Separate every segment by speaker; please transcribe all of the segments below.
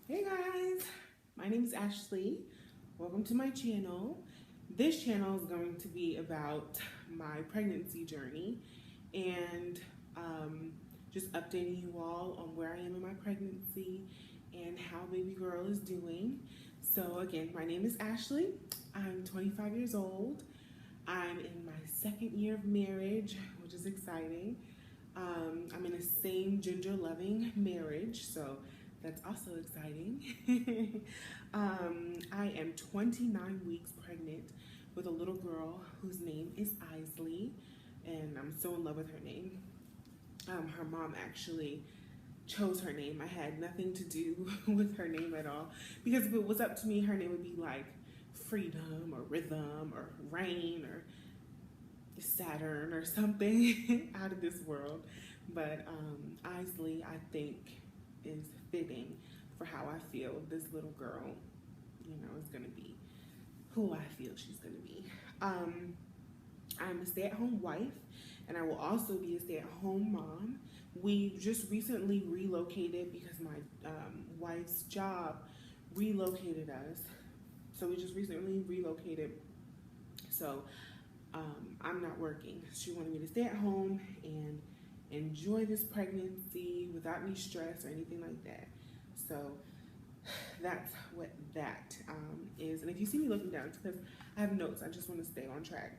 Speaker 1: Hey guys, my name is Ashley. Welcome to my channel. This channel is going to be about my pregnancy journey and just updating you all on where I am in my pregnancy and how baby girl is doing. So, again, my name is Ashley. I'm 25 years old. I'm in my second year of marriage, which is exciting. I'm in a same gender loving marriage, so that's also exciting. I am 29 weeks pregnant with a little girl whose name is Isley, and I'm so in love with her name. Her mom actually chose her name. I had nothing to do with her name at all because if it was up to me, her name would be like Freedom or Rhythm or Rain or Saturn or something out of this world. But Isley, I think, is fitting for how I feel this little girl, is going to be who I feel she's going to be. I'm a stay-at-home wife, and I will also be a stay-at-home mom. We just recently relocated because my wife's job relocated us. So we just recently relocated. So I'm not working. She wanted me to stay at home and enjoy this pregnancy without any stress or anything like that. So that's what that is. And if you see me looking down, it's because I have notes. I just want to stay on track.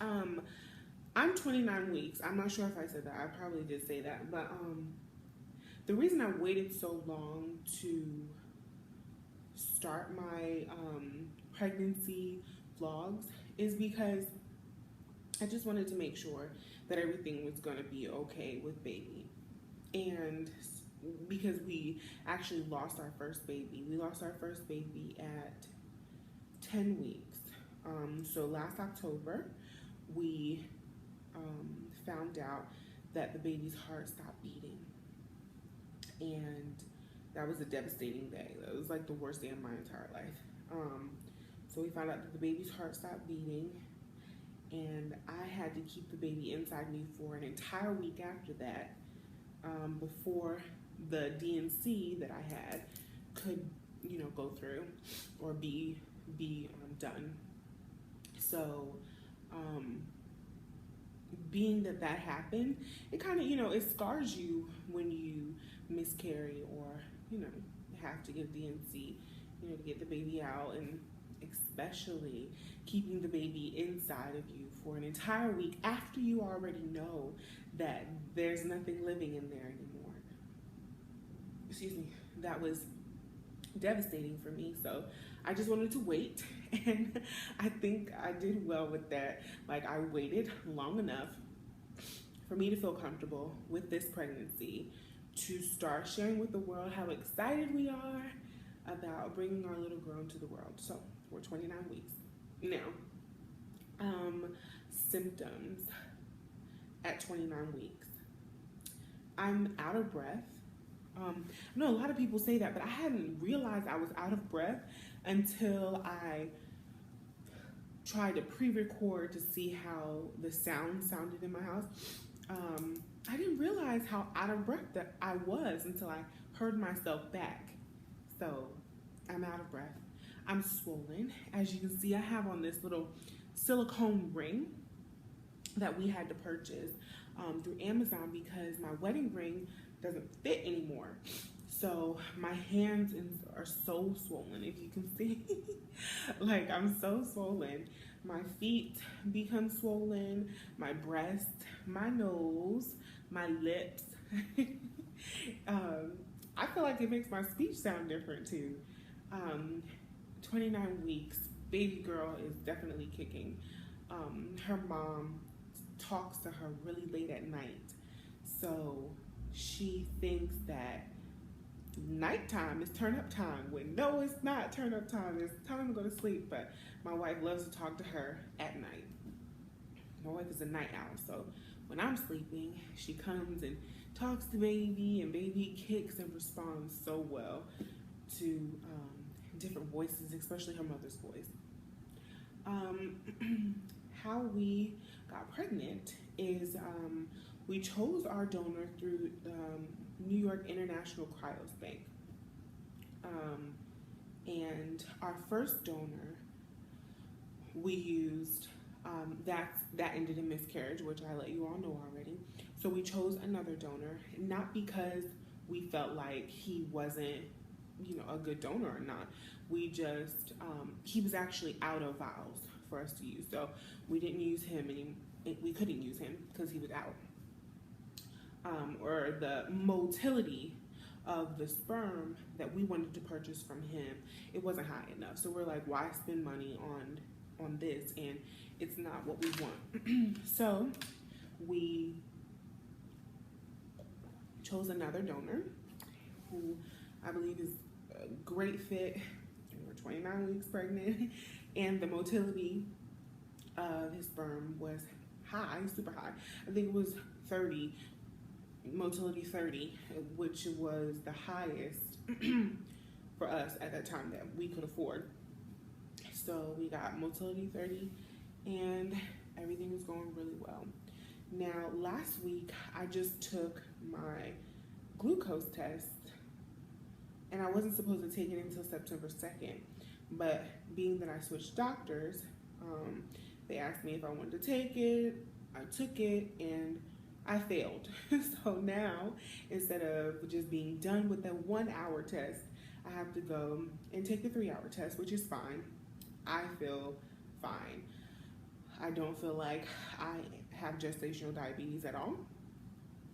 Speaker 1: I'm 29 weeks. I'm not sure if I said that. I probably did say that. But the reason I waited so long to start my pregnancy vlogs is because I just wanted to make sure that everything was going to be okay with baby. And because we actually lost our first baby. We lost our first baby at 10 weeks. So last October, we found out that the baby's heart stopped beating. And that was a devastating day. That was like the worst day of my entire life. So we found out that the baby's heart stopped beating, and I had to keep the baby inside me for an entire week after that, before the DNC that I had could, go through or be done. So, being that happened, it kind of, it scars you when you miscarry or, have to get DNC, to get the baby out, and especially keeping the baby inside of you for an entire week after you already know that there's nothing living in there anymore. Excuse me. That was devastating for me. So I just wanted to wait, and I think I did well with that. Like, I waited long enough for me to feel comfortable with this pregnancy, to start sharing with the world how excited we are about bringing our little girl into the world. So we're 29 weeks now. Symptoms at 29 weeks. I'm out of breath. I know a lot of people say that, but I hadn't realized I was out of breath until I tried to pre-record to see how the sound sounded in my house. I didn't realize how out of breath that I was until I heard myself back. So I'm out of breath. I'm swollen. As you can see, I have on this little silicone ring that we had to purchase through Amazon because my wedding ring doesn't fit anymore. So my hands are so swollen, if you can see. Like, I'm so swollen. My feet become swollen, my breast, my nose, my lips. I feel like it makes my speech sound different too. 29 weeks, baby girl is definitely kicking. Her mom talks to her really late at night. So she thinks that nighttime is turn up time, when no, it's not turn up time. It's time to go to sleep. But my wife loves to talk to her at night. My wife is a night owl, so when I'm sleeping, she comes and talks to baby, and baby kicks and responds so well to different voices, especially her mother's voice. How we got pregnant is we chose our donor through New York International Cryos Bank. And our first donor, we used, that ended in miscarriage, which I let you all know already. So we chose another donor, not because we felt like he wasn't, a good donor or not. We just, he was actually out of vials for us to use. So we didn't use him we couldn't use him because he was out. Or the motility of the sperm that we wanted to purchase from him, it wasn't high enough. So we're like, why spend money on this, and it's not what we want. So we chose another donor who I believe is a great fit. We're 29 weeks pregnant, and the motility of his sperm was high, super high. I think it was 30, motility 30, which was the highest for us at that time that we could afford. So we got motility 30, and everything was going really well. Now, last week, I just took my glucose test, and I wasn't supposed to take it until September 2nd, but being that I switched doctors, they asked me if I wanted to take it. I took it, and I failed. So now, instead of just being done with the 1 hour test, I have to go and take the 3 hour test, which is fine. I feel fine. I don't feel like I have gestational diabetes at all.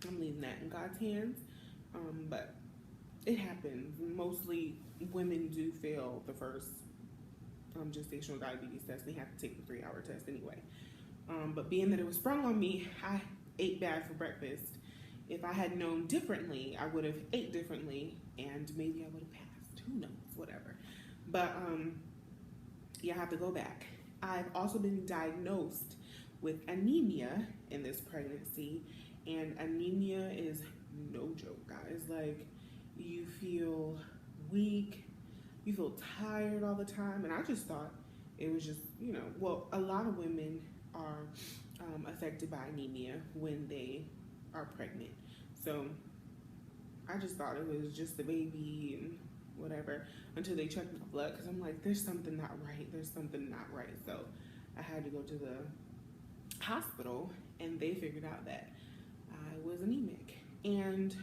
Speaker 1: I'm leaving that in God's hands. But it happens. Mostly women do fail the first gestational diabetes test. They have to take the 3 hour test anyway. But being that it was sprung on me, I ate bad for breakfast. If I had known differently, I would have ate differently, and maybe I would have passed. Who knows? Whatever. But I have to go back. I've also been diagnosed with anemia in this pregnancy, and anemia is no joke, guys. Like, you feel weak, you feel tired all the time, and I just thought it was just, a lot of women are affected by anemia when they are pregnant. So I just thought it was just the baby and whatever until they checked my blood, because I'm like, there's something not right. So I had to go to the hospital, and they figured out that I was anemic. And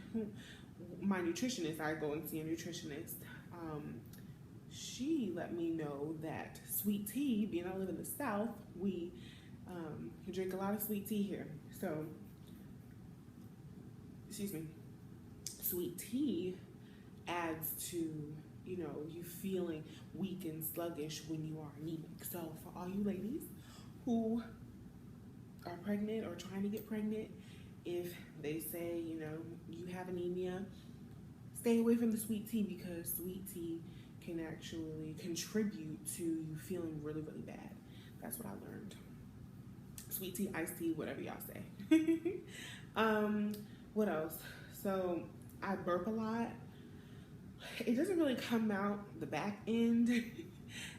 Speaker 1: my nutritionist, I go and see a nutritionist, she let me know that sweet tea, being I live in the South, we drink a lot of sweet tea here. So, sweet tea adds to, you feeling weak and sluggish when you are anemic. So for all you ladies who are pregnant or trying to get pregnant, if they say, you have anemia, stay away from the sweet tea, because sweet tea can actually contribute to you feeling really, really bad. That's what I learned. Sweet tea, iced tea, whatever y'all say. What else? So I burp a lot. It doesn't really come out the back end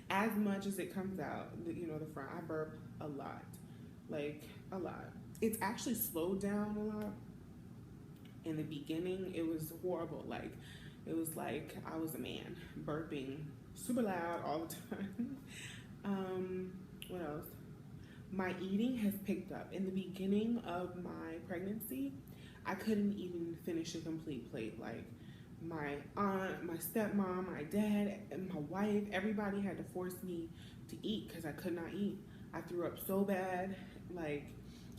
Speaker 1: as much as it comes out, the front. I burp a lot, like a lot. It's actually slowed down a lot. In the beginning, it was horrible. Like, it was like I was a man, burping super loud all the time. What else? My eating has picked up. In the beginning of my pregnancy, I couldn't even finish a complete plate. Like, my aunt, my stepmom, my dad, and my wife, everybody had to force me to eat because I could not eat. I threw up so bad. Like,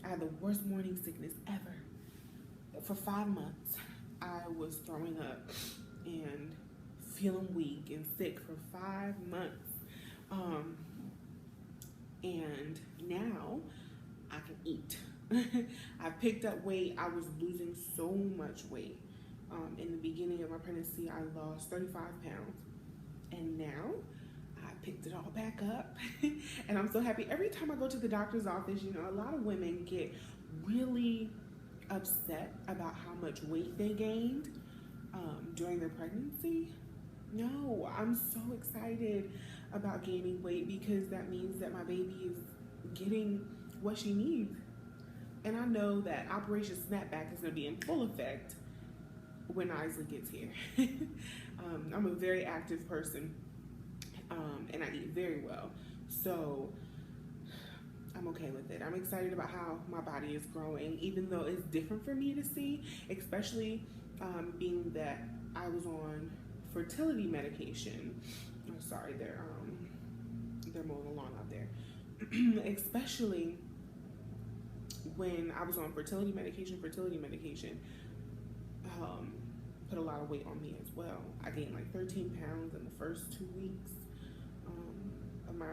Speaker 1: I had the worst morning sickness ever. For 5 months, I was throwing up and feeling weak and sick for 5 months. And now I can eat. I picked up weight. I was losing so much weight. In the beginning of my pregnancy, I lost 35 pounds. And now I picked it all back up. And I'm so happy. Every time I go to the doctor's office, a lot of women get really upset about how much weight they gained during their pregnancy. No, I'm so excited about gaining weight, because that means that my baby is getting what she needs. And I know that Operation Snapback is going to be in full effect when Isley gets here. I'm a very active person, and I eat very well. So I'm okay with it. I'm excited about how my body is growing, even though it's different for me to see, especially being that I was on fertility medication. I'm sorry, they're mowing the lawn out there. Especially when I was on fertility medication, put a lot of weight on me as well. I gained like 13 pounds in the first 2 weeks of my,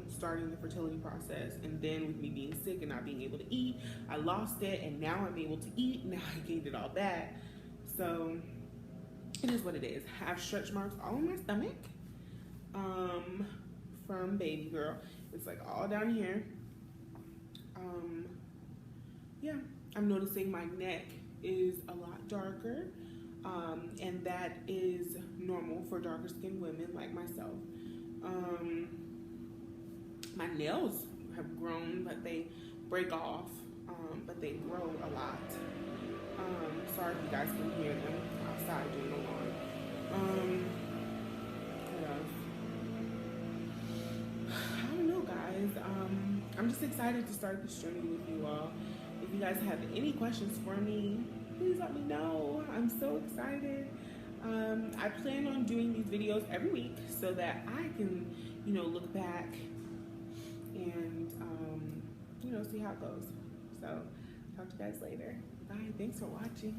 Speaker 1: starting the fertility process. And then with me being sick and not being able to eat, I lost it, and now I'm able to eat. Now I gained it all back. So it is what it is. I have stretch marks all on my stomach from baby girl. It's like all down here. Yeah, I'm noticing my neck is a lot darker, and that is normal for darker skinned women like myself. My nails have grown, but they break off, but they grow a lot. Sorry if you guys can hear them outside doing the lawn. What else? I don't know, guys. I'm just excited to start this journey with you all. If you guys have any questions for me, please let me know. I'm so excited. I plan on doing these videos every week so that I can, look back and, see how it goes. So, talk to you guys later. Bye. Thanks for watching.